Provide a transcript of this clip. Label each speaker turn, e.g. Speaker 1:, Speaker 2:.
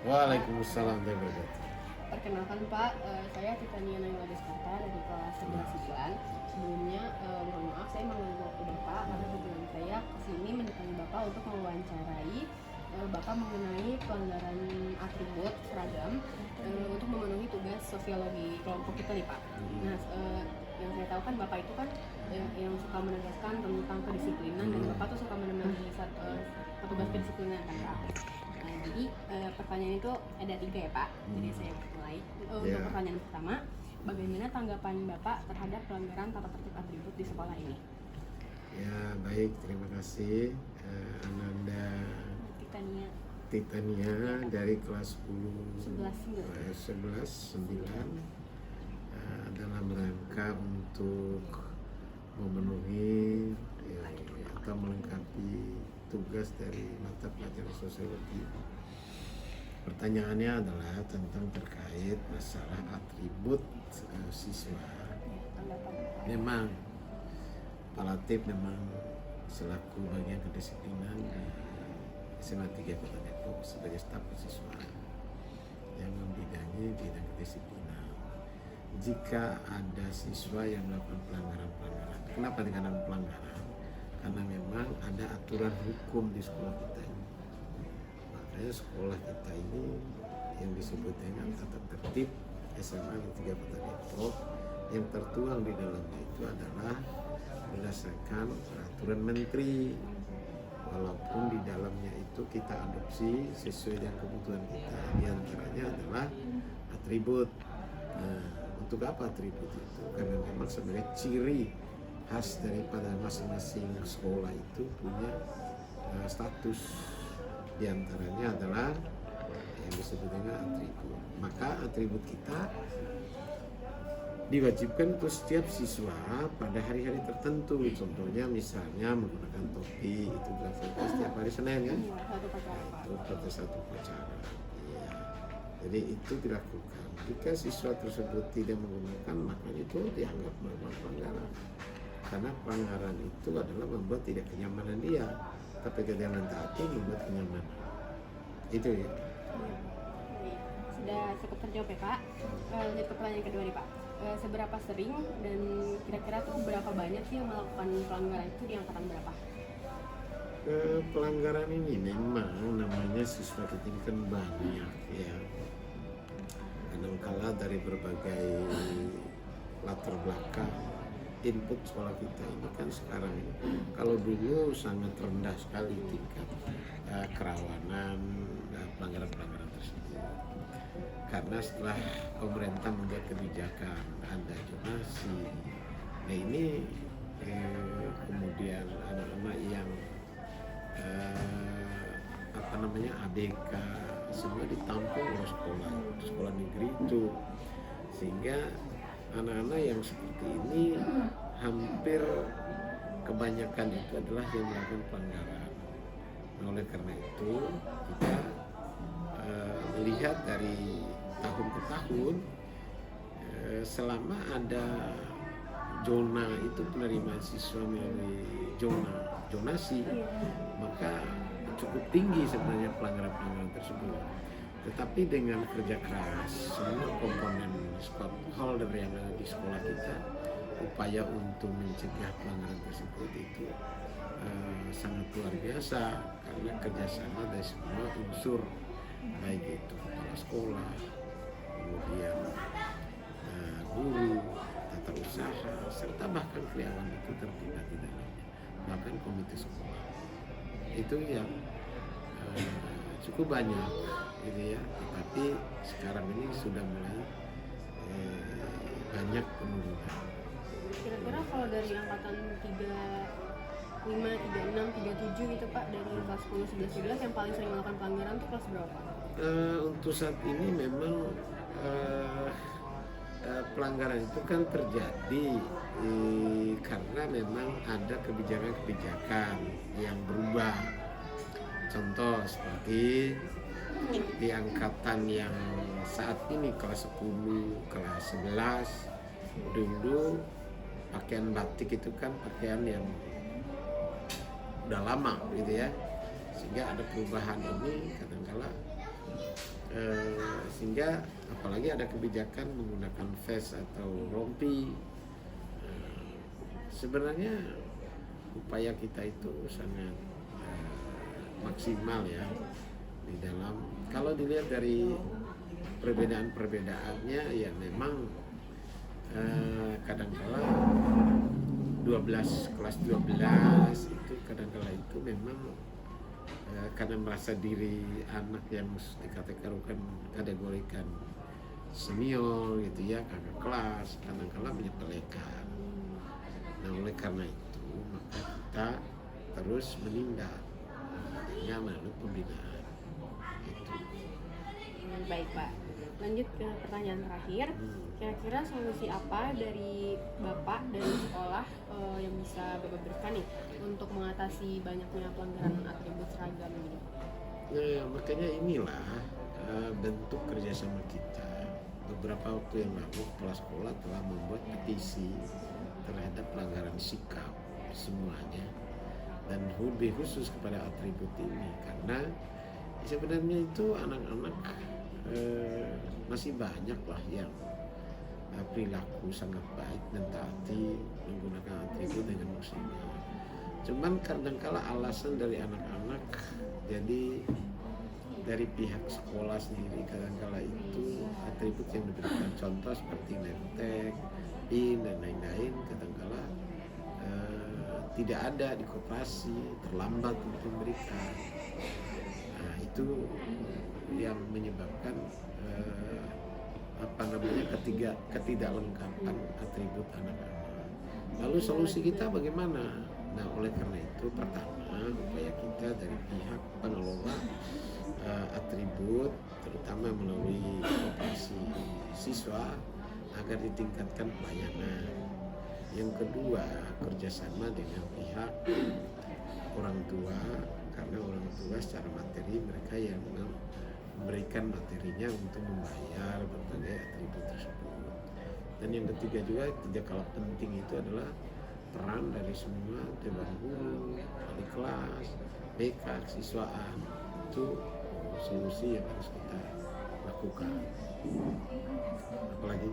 Speaker 1: Waalaikumsalam warahmatullahi wabarakatuh.
Speaker 2: Perkenalkan Pak, saya Titania Naila Deskarta dari kelas 11 Sebelumnya, mohon maaf saya mengganggu waktu Bapak karena tujuan saya kesini mendatangi Bapak untuk mewawancarai Bapak mengenai pelanggaran atribut seragam untuk memenuhi tugas sosiologi kelompok kita nih Pak. Nah, yang saya tahu kan Bapak itu kan yang suka menegaskan tentang kedisiplinan dan Bapak tuh suka menemani petugas kedisiplinan kan Pak. Jadi pertanyaan itu ada 3 ya Pak. Jadi saya mulai. Untuk pertanyaan pertama, bagaimana tanggapan Bapak terhadap pelanggaran tata tertib atribut di sekolah ini?
Speaker 1: Ya baik, terima kasih Ananda Titania dari kelas 11 9 dalam rangka untuk memenuhi atau melengkapi tugas dari mata pelajaran sosiologi. Pertanyaannya adalah tentang terkait masalah atribut siswa. Memang Pak Latif memang selaku bagian kedisiplinan di SMA 3 Kota Depok sebagai staf siswa yang membidangi bidang kedisiplinan. Jika ada siswa yang melakukan pelanggaran, kenapa dikatakan pelanggaran? Karena memang ada aturan hukum di sekolah kita ini. Makanya sekolah kita ini yang disebut dengan tata tertib SMA 3 Kota Depok yang tertuang di dalamnya itu adalah berdasarkan peraturan menteri, walaupun di dalamnya itu kita adopsi sesuai dengan kebutuhan kita. Di antaranya adalah atribut. Nah, untuk apa atribut itu? Karena memang sebenarnya ciri khas daripada masing-masing sekolah itu punya status. Di antaranya adalah yang disebut dengan atribut. Maka atribut kita diwajibkan untuk setiap siswa pada hari-hari tertentu. Contohnya misalnya menggunakan topi, itu dilakukan setiap hari Senin kan? Itu pada satu upacara. Ya. Jadi itu dilakukan. Jika siswa tersebut tidak menggunakan, maka itu dianggap melakukan pelanggaran. Karena pelanggaran itu adalah membuat tidak kenyamanan dia, tapi ketika mentaati membuat kenyamanan. Itu ya.
Speaker 2: Sudah cukup terjawab ya Pak. Lanjut ke pertanyaan kedua nih Pak. Seberapa sering dan kira-kira tuh berapa banyak sih yang melakukan pelanggaran itu di angkatan berapa?
Speaker 1: Pelanggaran ini memang namanya siswa kita ini kan banyak ya. Kadangkala dari berbagai latar belakang input sekolah kita ini kan sekarang ini, kalau dulu sangat rendah sekali tingkat kerawanan pelanggaran-pelanggaran tersebut. Karena setelah pemerintah membuat kebijakan ada zonasi, nah ini kemudian anak-anak yang ABK semua ditampung oleh sekolah negeri itu, sehingga anak-anak yang seperti ini hampir kebanyakan itu adalah yang melakukan pelanggaran. Nah, oleh karena itu kita melihat dari tahun ke tahun selama ada zona itu penerimaan siswa melalui zonasi, maka cukup tinggi sebenarnya pelanggaran-pelanggaran tersebut. Tetapi dengan kerja keras semua komponen stakeholder yang ada di sekolah kita, upaya untuk mencegah pelanggaran tersebut itu sangat luar biasa, karena kerjasama dari semua unsur, baik itu kepala sekolah, kemudian guru, tata usaha, serta bahkan karyawan itu terlibat di dalamnya, bahkan komite sekolah. Itu yang cukup banyak gitu ya, tapi sekarang ini sudah mulai banyak penurunan.
Speaker 2: Kira-kira kalau dari angkatan 35, 36, 37 gitu Pak, dari kelas 10, 11, 12 yang paling sering melakukan pelanggaran itu kelas berapa?
Speaker 1: Untuk saat ini memang pelanggaran itu kan terjadi karena memang ada kebijakan-kebijakan yang berubah. Contoh seperti di angkatan yang saat ini kelas 10, kelas 11, dulu pakaian batik itu kan pakaian yang udah lama gitu ya, sehingga ada perubahan ini kadang-kala Sehingga apalagi ada kebijakan menggunakan vest atau rompi. Sebenarnya upaya kita itu sangat maksimal ya di dalam, kalau dilihat dari perbedaan-perbedaannya ya memang kadangkala kelas 12 itu kadangkala itu memang karena merasa diri anak yang dikategorikan senior gitu ya, kakak kelas, kadangkala menyepelekan. Nah oleh karena itu maka kita terus menindak dengan melalui pembinaan itu.
Speaker 2: Baik Pak, lanjut ke pertanyaan terakhir. Kira-kira solusi apa dari Bapak dari sekolah yang bisa Bapak berikan nih untuk mengatasi banyaknya pelanggaran atribut seragam gitu?
Speaker 1: Nah makanya inilah bentuk kerjasama kita. Beberapa waktu yang lalu kepala sekolah telah membuat petisi terhadap pelanggaran sikap semuanya, dan lebih khusus kepada atribut ini, karena sebenarnya itu anak-anak masih banyak lah yang perilaku sangat baik dan taati menggunakan atribut dengan maksimal. Cuman kadangkala alasan dari anak-anak, jadi dari pihak sekolah sendiri kadangkala itu atribut yang diberikan contoh seperti name tag, pin dan lain-lain kadangkala tidak ada di koperasi, terlambat untuk memberikan. Nah itu yang menyebabkan ketidaklengkapan atribut anak-anak. Lalu solusi kita bagaimana? Nah oleh karena itu pertama upaya kita dari pihak pengelola atribut terutama melalui koperasi siswa agar ditingkatkan pelayanan. Yang kedua kerjasama dengan pihak orang tua, karena orang tua secara materi mereka yang memberikan materinya untuk membayar berbagai atribut tersebut. Dan yang ketiga juga tidak kalah penting itu adalah peran dari semua dewan guru, wali kelas, BK, kesiswaan. Itu solusi yang harus kita lakukan. Apalagi?